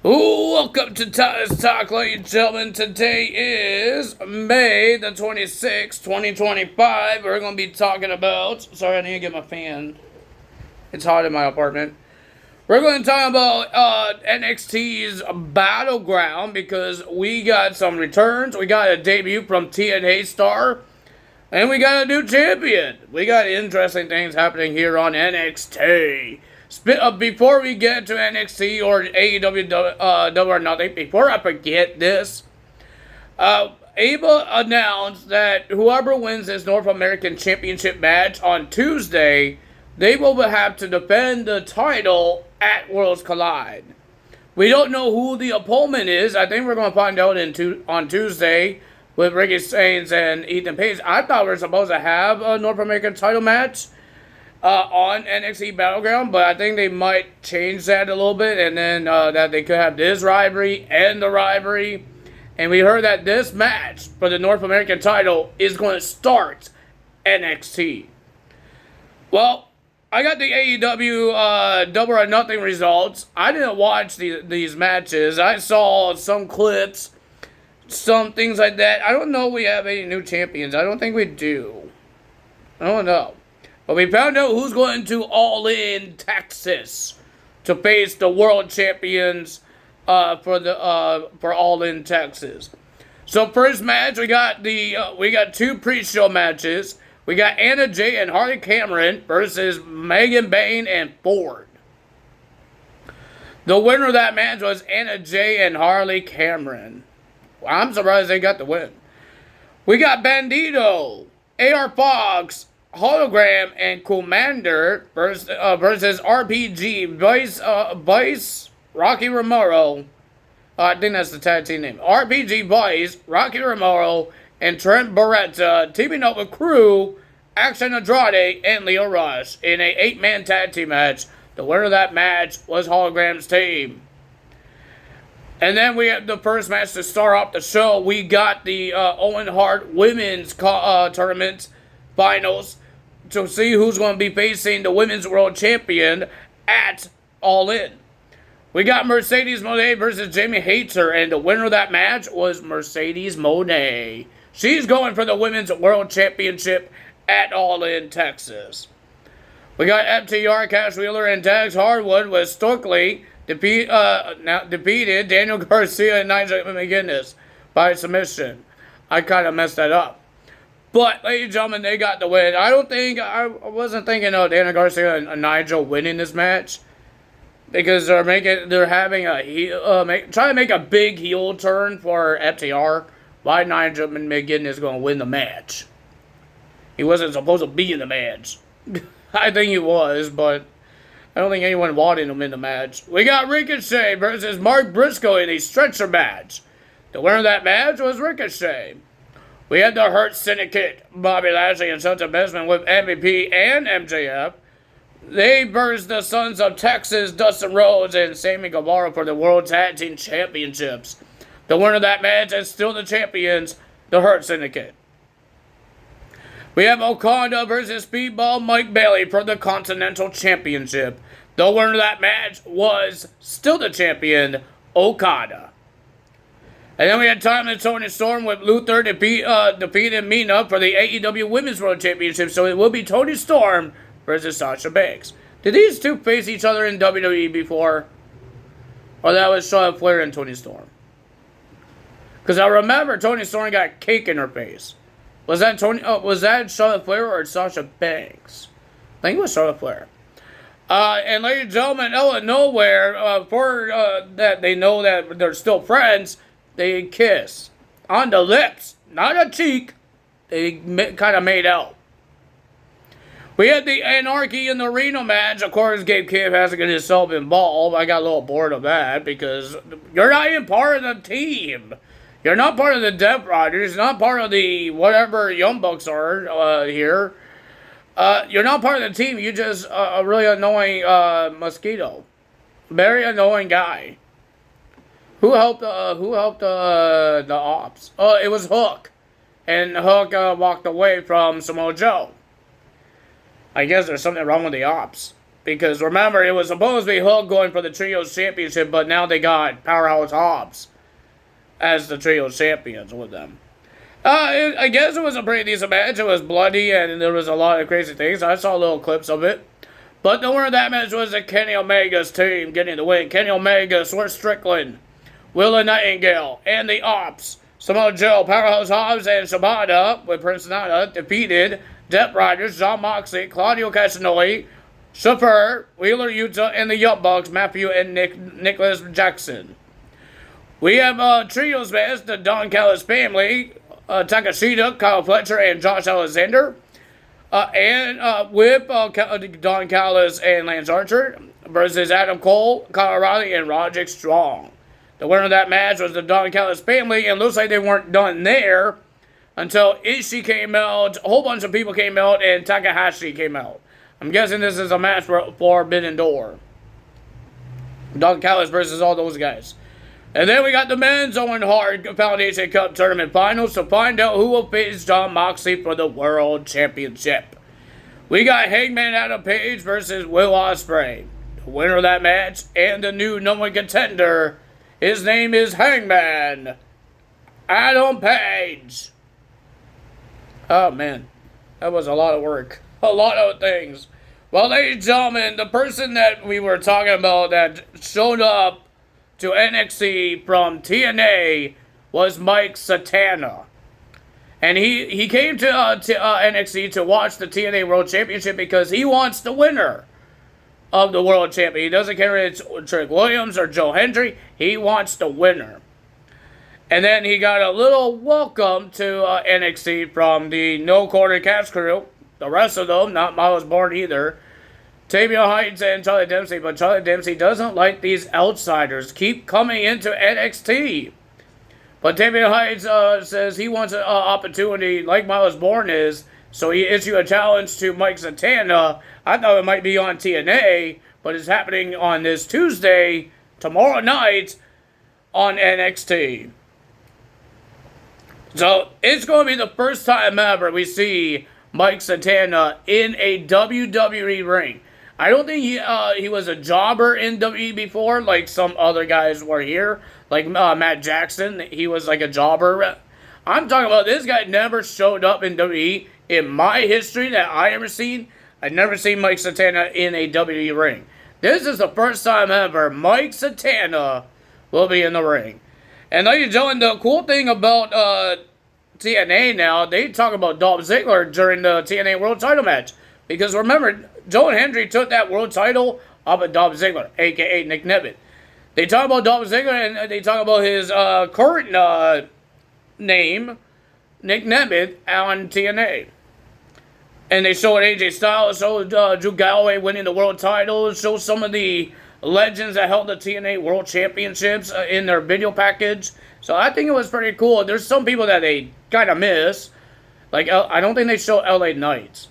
Welcome to Tyler's Talk, ladies and gentlemen. Today is May the 26th, 2025. We're going to be talking about... Sorry, I need to get my fan. It's hot in my apartment. We're going to talk about NXT's Battleground because we got some returns. We got a debut from TNA star. And we got a new champion. We got interesting things happening here on NXT. Before we get to NXT or AEW Double or Nothing, before I forget this, Ava announced that whoever wins this North American Championship match on Tuesday, they will have to defend the title at Worlds Collide. We don't know who the opponent is. I think we're going to find out on Tuesday with Ricky Sainz and Ethan Page. I thought we were supposed to have a North American title match on NXT Battleground, but I think they might change that a little bit, and then that they could have this rivalry and the rivalry. And we heard that this match for the North American title is going to start NXT. Well, I got the AEW Double or Nothing results. I didn't watch these matches. I saw some clips, some things like that. I don't know if we have any new champions. I don't think we do. I don't know. But we found out who's going to All In Texas to face the world champions for All In Texas. So first match, we got two pre-show matches. We got Anna Jay and Harley Cameron versus Megan Bayne and Ford. The winner of that match was Anna Jay and Harley Cameron. Well, I'm surprised they got the win. We got Bandito, AR Fox, Hologram, and Commander versus RPG, Vice, Rocky Romero. I think that's the tag team name. RPG Vice, Rocky Romero, and Trent Barretta teaming up with Crew, Action Andrade, and Leo Rush in a 8-man tag team match. The winner of that match was Hologram's team. And then we had the first match to start off the show. We got the Owen Hart Women's Tournament Finals to see who's going to be facing the Women's World Champion at All In. We got Mercedes Moné versus Jamie Hayter, and the winner of that match was Mercedes Moné. She's going for the Women's World Championship at All In Texas. We got FTR, Cash Wheeler, and Dax Hardwood with Stokely defeated Daniel Garcia and Nigel McGuinness by submission. I kind of messed that up. But, ladies and gentlemen, they got the win. I wasn't thinking of Daniel Garcia and Nigel winning this match. Because they're having trying to make a big heel turn for FTR. Why Nigel McGuinness is going to win the match? He wasn't supposed to be in the match. I think he was, but I don't think anyone wanted him in the match. We got Ricochet versus Mark Briscoe in a stretcher match. The winner of that match was Ricochet. We had the Hurt Syndicate, Bobby Lashley and Sons of Benjamin with MVP and MJF. They versed the Sons of Texas, Dustin Rhodes, and Sammy Guevara for the World Tag Team Championships. The winner of that match is still the champions, the Hurt Syndicate. We have Okada versus Speedball Mike Bailey for the Continental Championship. The winner of that match was still the champion, Okada. And then we had Time Tony Storm with Luther defeated Mina for the AEW Women's World Championship. So it will be Tony Storm versus Sasha Banks. Did these two face each other in WWE before? Or that was Charlotte Flair and Tony Storm? Because I remember Tony Storm got cake in her face. Was that Charlotte Flair or Sasha Banks? I think it was Charlotte Flair. And ladies and gentlemen, out of nowhere, for that they know that they're still friends, they kiss on the lips, not a cheek. They kind of made out. We had the Anarchy in the Reno match. Of course, Gabe Kidd has to get himself involved. I got a little bored of that because you're not even part of the team. You're not part of the Death Riders. You're not part of the whatever Young Bucks are here. You're not part of the team. You're just a really annoying mosquito. Very annoying guy. Who helped the Ops? Oh, it was Hook. And Hook walked away from Samoa Joe. I guess there's something wrong with the Ops. Because remember, it was supposed to be Hook going for the Trios Championship, but now they got Powerhouse Hobbs as the Trios Champions with them. I guess it was a pretty decent match. It was bloody and there was a lot of crazy things. I saw little clips of it. But the winner of that match was the Kenny Omega's team getting the win. Kenny Omega, Swerve Strickland, Willa Nightingale, and the Ops, Samoa Joe, Powerhouse Hobbs, and Shibata with Prince Nana defeated Death Riders, Jon Moxley, Claudio Castagnoli, Shafir, Wheeler Yuta, and the Young Bucks, Matthew and Nicholas Jackson. We have trios match, the Don Callis family, Takashita, Kyle Fletcher, and Josh Alexander. With Don Callis and Lance Archer versus Adam Cole, Kyle O'Reilly, and Roderick Strong. The winner of that match was the Don Callis family, and looks like they weren't done there until Ishii came out, a whole bunch of people came out, and Takahashi came out. I'm guessing this is a match for Forbidden Door. Don Callis versus all those guys. And then we got the men's Owen Hart Foundation Cup Tournament Finals to find out who will face Jon Moxley for the World Championship. We got Hangman Adam Page versus Will Ospreay. The winner of that match and the new number one contender, his name is Hangman Adam Page. Oh man, that was a lot of work. A lot of things. Well, ladies and gentlemen, the person that we were talking about that showed up to NXT from TNA was Mike Satana. And he came to NXT to watch the TNA World Championship because he wants the winner of the World Championship. He doesn't care if it's Trick Williams or Joe Hendry. He wants the winner. And then he got a little welcome to NXT from the No Quarter Cast crew. The rest of them, not Miles Bourne either. Tamian Heights and Charlie Dempsey, but Charlie Dempsey doesn't like these outsiders keep coming into NXT. But Tamian Heights says he wants an opportunity like Miles Bourne is, so he issued a challenge to Mike Satana. I thought it might be on TNA, but it's happening on this Tuesday, tomorrow night, on NXT. So it's going to be the first time ever we see Mike Satana in a WWE ring. I don't think he was a jobber in WWE before, like some other guys were here. Like Matt Jackson, he was like a jobber. I'm talking about this guy never showed up in WWE. In my history that I ever seen, I've never seen Mike Satana in a WWE ring. This is the first time ever Mike Satana will be in the ring. And ladies and gentlemen, the cool thing about TNA now, they talk about Dolph Ziggler during the TNA World Title match. Because remember, Joe Hendry took that world title off of Dolph Ziggler, a.k.a. Nick Nemeth. They talk about Dolph Ziggler, and they talk about his current name, Nick Nemeth, on TNA. And they showed AJ Styles, showed Drew Galloway winning the world title, showed some of the legends that held the TNA World Championships in their video package. So I think it was pretty cool. There's some people that they kind of miss. Like, I don't think they show LA Knight.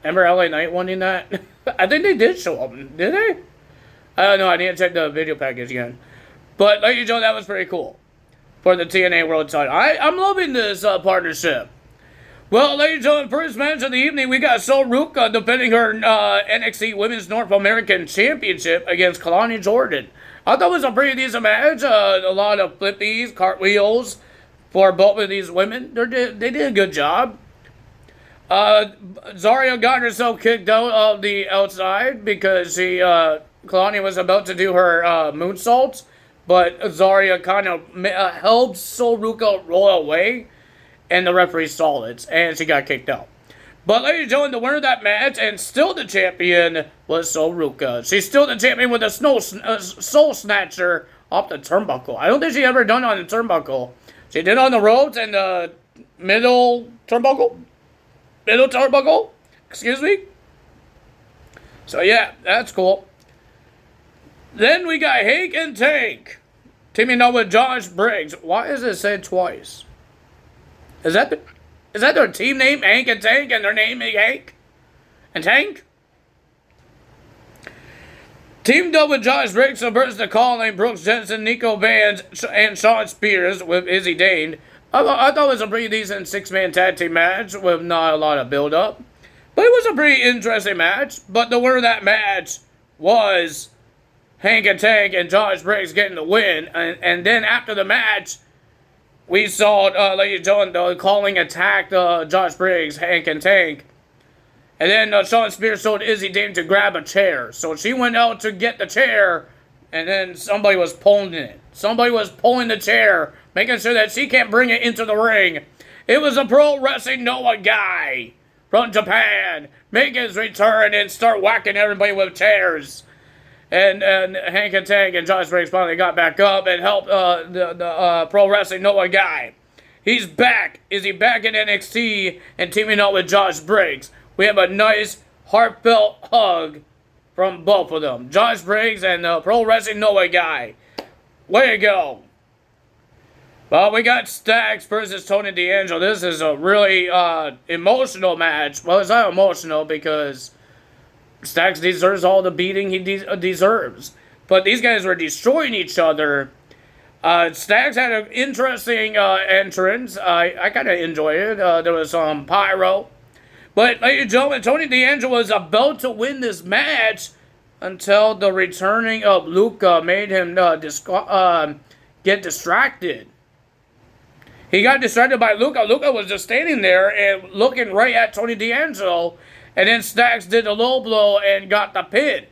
Remember LA Knight winning that? I think they did show up. Did they? I don't know. I need to check the video package again. But, ladies and gentlemen, that was pretty cool for the TNA World title. I'm loving this partnership. Well, ladies and gentlemen, first match of the evening, we got Sol Ruca defending her NXT Women's North American Championship against Kalani Jordan. I thought it was a pretty decent match. A lot of flippies, cartwheels for both of these women. They did a good job. Zarya got herself kicked out of the outside because Kalani was about to do her moonsaults, but Zarya kind of helped Sol Ruca roll away, and the referee stalled it, and she got kicked out. But ladies and gentlemen, the winner of that match, and still the champion, was Sol Ruca. She's still the champion with a soul snatcher off the turnbuckle. I don't think she ever done it on the turnbuckle. She did it on the ropes and the middle turnbuckle. Excuse me. So yeah, that's cool. Then we got Hank and Tank teaming up with Josh Briggs. Why is it said twice? Is that their team name, Hank and Tank, and their name is Hank and Tank? Teamed up with Josh Briggs versus the Colin, Brooks Jensen, Nico Vance, and Sean Spears with Izzy Dane. I thought it was a pretty decent six-man tag team match with not a lot of build-up. But it was a pretty interesting match. But the winner of that match was Hank and Tank and Josh Briggs getting the win. And then after the match, we saw Lady Joan calling attack Josh Briggs, Hank and Tank. And then Shawn Spears told Izzy Dame to grab a chair. So she went out to get the chair, and then somebody was pulling it. Somebody was pulling the chair, making sure that she can't bring it into the ring. It was a Pro Wrestling Noah guy from Japan make his return and start whacking everybody with chairs. And Hank and Tank and Josh Briggs finally got back up and helped the Pro Wrestling Noah guy. He's back. Is he back in NXT and teaming up with Josh Briggs? We have a nice, heartfelt hug from both of them. Josh Briggs and the Pro Wrestling Noah guy. Way to go. Well, we got Stacks versus Tony D'Angelo. This is a really emotional match. Well, it's not emotional because Stacks deserves all the beating he deserves. But these guys were destroying each other. Stacks had an interesting entrance. I kind of enjoyed it. There was some pyro. But, ladies and gentlemen, Tony D'Angelo was about to win this match until the returning of Luca made him get distracted. He got distracted by Luca. Luca was just standing there and looking right at Tony D'Angelo. And then Stacks did a low blow and got the pin.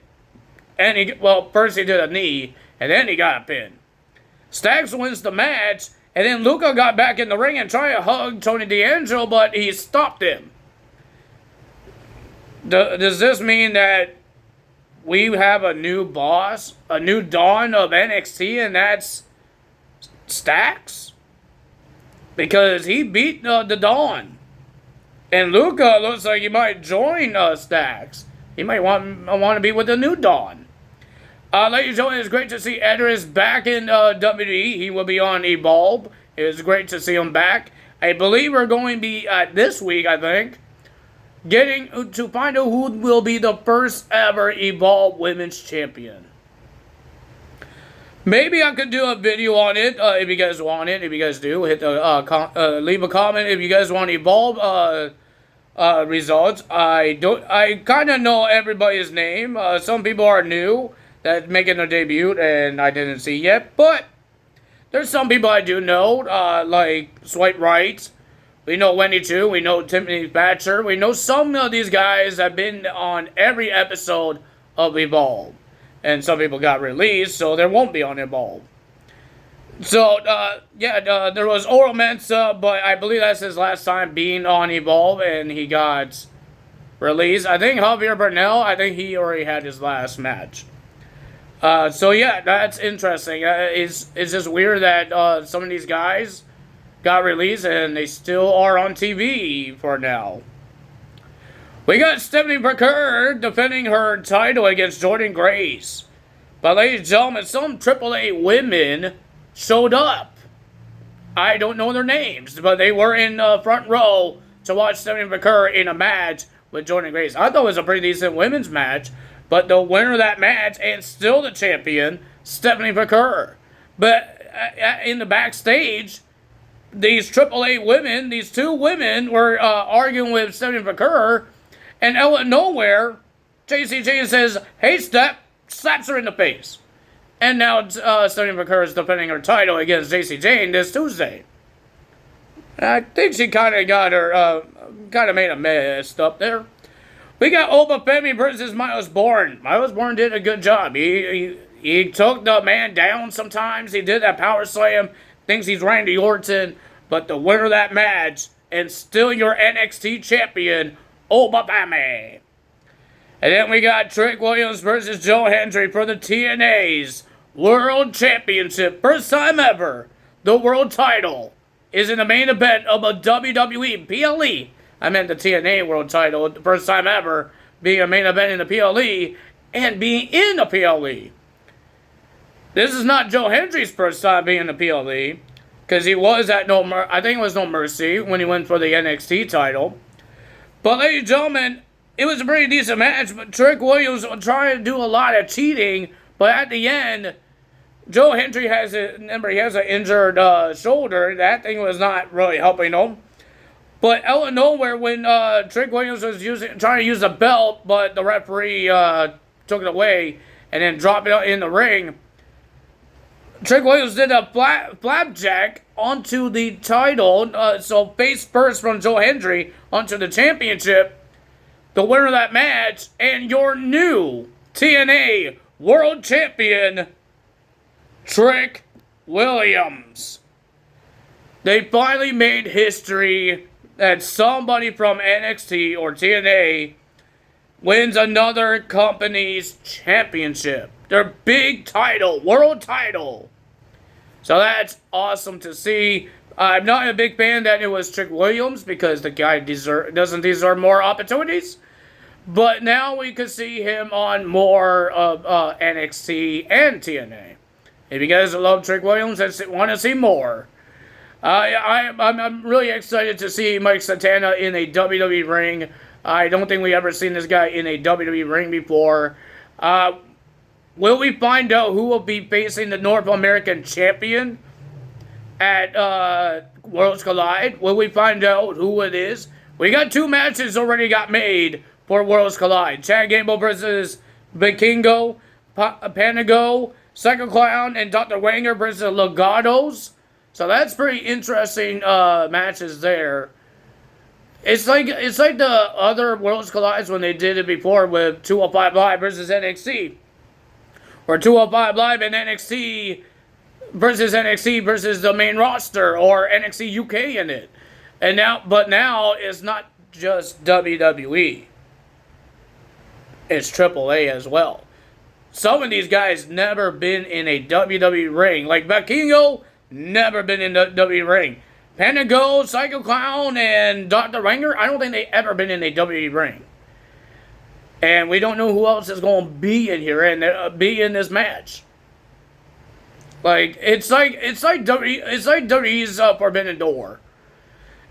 And first he did a knee, and then he got a pin. Stacks wins the match, and then Luca got back in the ring and tried to hug Tony D'Angelo, but he stopped him. Does this mean that we have a new boss, a new dawn of NXT, and that's Stacks? Because he beat the Dawn. And Luca looks like he might join Stacks. He might want to be with the new Dawn. Ladies and gentlemen, it's great to see Edris back in WWE. He will be on Evolve. It was great to see him back. I believe we're going to be, this week, I think, getting to find out who will be the first ever Evolve Women's Champion. Maybe I could do a video on it if you guys want it. If you guys do, hit the leave a comment if you guys want Evolve results. I kind of know everybody's name. Some people are new that's making their debut and I didn't see yet, but there's some people I do know, like Swipe Right. We know Wendy Chu. We know Tiffany Thatcher. We know some of these guys have been on every episode of Evolve. And some people got released, so there won't be on Evolve. So, there was Oral Mensa, but I believe that's his last time being on Evolve, and he got released. I think Javier Bernal, I think he already had his last match. So, yeah, that's interesting. It's just weird that some of these guys got released, and they still are on TV for now. We got Stephanie Baker defending her title against Jordynne Grace. But ladies and gentlemen, some AAA women showed up. I don't know their names, but they were in front row to watch Stephanie Baker in a match with Jordynne Grace. I thought it was a pretty decent women's match, but the winner of that match and still the champion, Stephanie Baker. But in the backstage, these AAA women, these two women were arguing with Stephanie Baker. And out of nowhere, JC Jane says, "Hey, Steph," slaps her in the face. And now Stephanie Baker is defending her title against JC Jane this Tuesday. I think she kind of got her, made a mess up there. We got Oba Femi versus Miles Bourne. Miles Bourne did a good job. He took the man down sometimes. He did that power slam. Thinks he's Randy Orton. But the winner of that match, and still your NXT champion, Oba Femi. And then we got Trick Williams versus Joe Hendry for the TNA's World Championship. First time ever, the world title is in the main event of a WWE PLE. I meant the TNA world title. The first time ever being a main event in the PLE and being in the PLE. This is not Joe Hendry's first time being in the PLE. Because he was at I think it was No Mercy when he went for the NXT title. But ladies and gentlemen, it was a pretty decent match, but Trick Williams was trying to do a lot of cheating, but at the end, Joe Hendry has an injured shoulder. That thing was not really helping him. But out of nowhere, when Trick Williams was trying to use a belt, but the referee took it away, and then dropped it in the ring. Trick Williams did a flapjack onto the title, so face first from Joe Hendry onto the championship. The winner of that match, and your new TNA World Champion, Trick Williams. They finally made history that somebody from NXT or TNA wins another company's championship. Their big title, world title. So that's awesome to see. I'm not a big fan that it was Trick Williams because the guy doesn't deserve more opportunities. But now we can see him on more of NXT and TNA. If you guys love Trick Williams and want to see more, I'm really excited to see Mike Santana in a WWE ring. I don't think we ever seen this guy in a WWE ring before. Will we find out who will be facing the North American champion at Worlds Collide? Will we find out who it is? We got 2 matches already got made for Worlds Collide. Chad Gable versus Vikingo, Panago, Psycho Clown, and Dr. Wanger versus Legados. So that's pretty interesting matches there. It's like the other Worlds Collides when they did it before with 205 Live versus NXT. Or 205 Live and NXT versus the main roster, or NXT UK in it. But now it's not just WWE. It's AAA as well. Some of these guys never been in a WWE ring. Like Vikingo, never been in the WWE ring. Panago, Psycho Clown, and Dr. Ranger, I don't think they ever been in a WWE ring. And we don't know who else is going to be in here and be in this match. Like it's like WWE's Forbidden Door.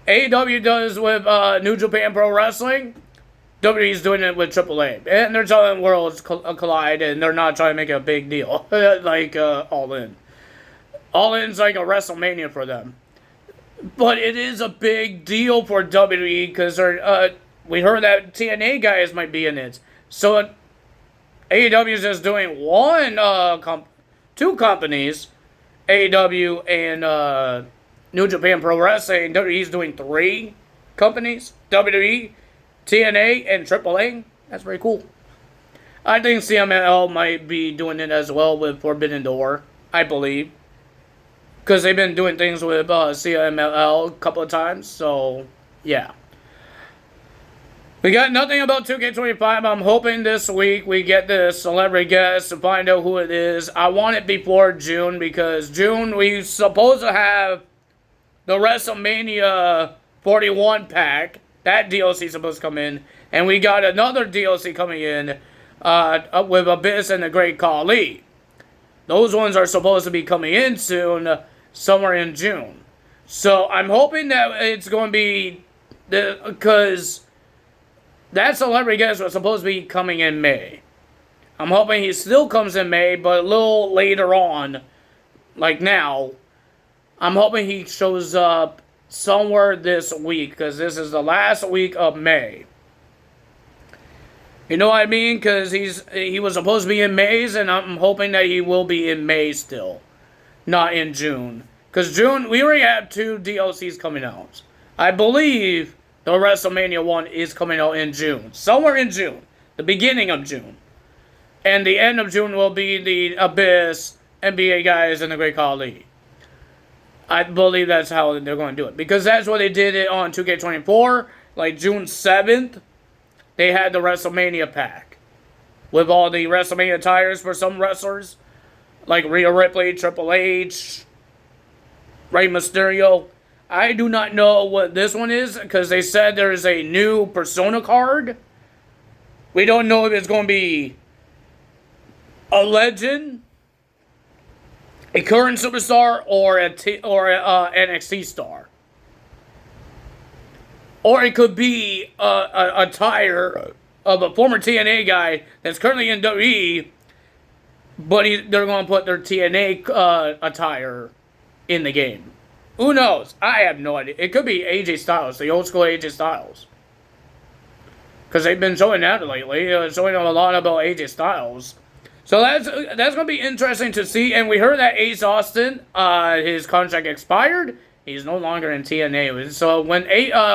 AEW does with New Japan Pro Wrestling. WWE's doing it with AAA. And they're telling Worlds Collide, and they're not trying to make a big deal. Like All In. All In's like a WrestleMania for them. But it is a big deal for WWE because we heard that TNA guys might be in it. So AEW is just doing two companies, AEW and New Japan Pro Wrestling. WWE's doing 3 companies, WWE, TNA, and AAA. That's pretty cool. I think CMLL might be doing it as well with Forbidden Door, I believe. Because they've been doing things with CMLL a couple of times, so yeah. We got nothing about 2K25. I'm hoping this week we get the celebrity guest to find out who it is. I want it before June, because June we're supposed to have the WrestleMania 41 pack. That DLC is supposed to come in. And we got another DLC coming in with Abyss and the Great Khali. Those ones are supposed to be coming in soon, somewhere in June. So I'm hoping that it's going to be, because that celebrity guest was supposed to be coming in May. I'm hoping he still comes in May, but a little later on, like now. I'm hoping he shows up somewhere this week, because this is the last week of May. You know what I mean? Because he was supposed to be in May's, and I'm hoping that he will be in May still, not in June. Because June, we already have 2 DLCs coming out. I believe the WrestleMania one is coming out in June. Somewhere in June. The beginning of June. And the end of June will be the Abyss, NBA guys, and the Great Khali. I believe that's how they're going to do it. Because that's what they did it on 2K24. Like June 7th, they had the WrestleMania pack. With all the WrestleMania attires for some wrestlers. Like Rhea Ripley, Triple H, Rey Mysterio. I do not know what this one is, because they said there is a new Persona card. We don't know if it's going to be a legend, a current superstar, or a NXT star. Or it could be a attire of a former TNA guy that's currently in WWE, but they're going to put their TNA attire in the game. Who knows? I have no idea. It could be AJ Styles, the old school AJ Styles. because they've been showing that lately. Showing a lot about AJ Styles. So that's going to be interesting to see. And we heard that Ace Austin, his contract expired. He's no longer in TNA. So when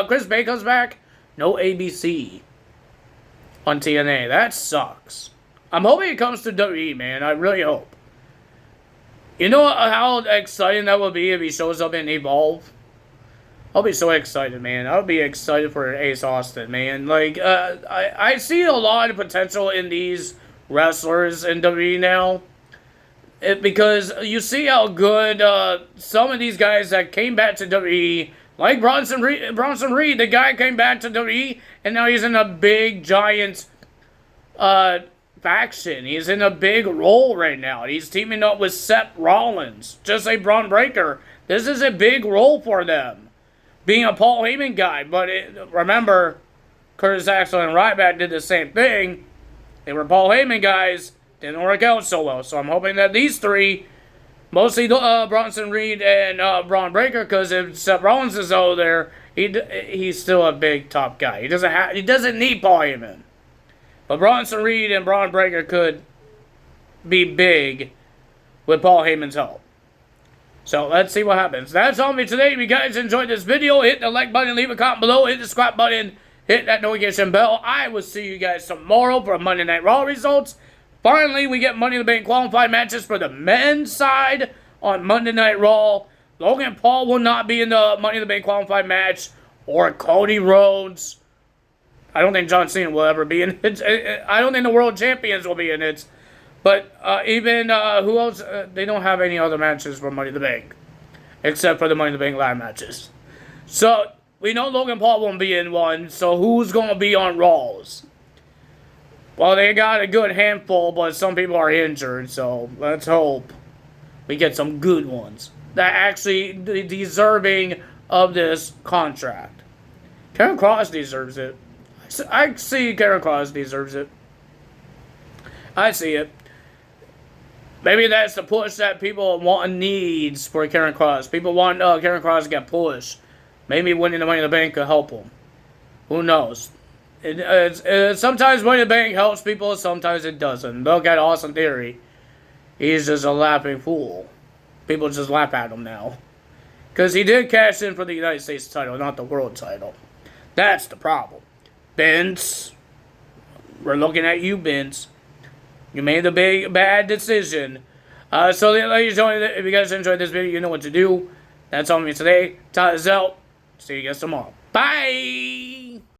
Chris Bay comes back, no ABC on TNA. That sucks. I'm hoping it comes to WWE, man. I really hope. You know how exciting that would be if he shows up in Evolve? I'll be so excited, man. I'll be excited for Ace Austin, man. Like, I see a lot of potential in these wrestlers in WWE now. Because you see how good some of these guys that came back to WWE, like Bronson Reed, the guy came back to WWE, and now he's in a big, giant faction. He's in a big role right now. He's teaming up with Seth Rollins, just like Braun Breaker. This is a big role for them, being a Paul Heyman guy. But remember, Curtis Axel and Ryback did the same thing. They were Paul Heyman guys. Didn't work out so well. So I'm hoping that these three, mostly Bronson Reed and Braun Breaker, because if Seth Rollins is over there, he's still a big top guy. He doesn't need Paul Heyman. But Bronson Reed and Braun Breaker could be big with Paul Heyman's help. So let's see what happens. That's all me today. If you guys enjoyed this video, hit the like button, leave a comment below, hit the subscribe button, hit that notification bell. I will see you guys tomorrow for Monday Night Raw results. Finally, we get Money in the Bank qualified matches for the men's side on Monday Night Raw. Logan Paul will not be in the Money in the Bank qualified match, or Cody Rhodes. I don't think John Cena will ever be in it. I don't think the World Champions will be in it. But even, who else? They don't have any other matches for Money in the Bank, except for the Money in the Bank live matches. So, we know Logan Paul won't be in one, so who's going to be on Raws? Well, they got a good handful, but some people are injured, so let's hope we get some good ones that actually deserving of this contract. Karen Cross deserves it. I see Karen Cross deserves it. I see it. Maybe that's the push that people want and needs for Karen Cross. People want Karen Cross to get pushed. Maybe winning the Money in the Bank could help them. Who knows? Sometimes Money in the Bank helps people, sometimes it doesn't. Look at Austin Theory. He's just a laughing fool. People just laugh at him now. Because he did cash in for the United States title, not the world title. That's the problem. Vince, we're looking at you, Vince. You made the big, bad decision. So, ladies and gentlemen, if you guys enjoyed this video, you know what to do. That's all me today. Time is out. See you guys tomorrow. Bye!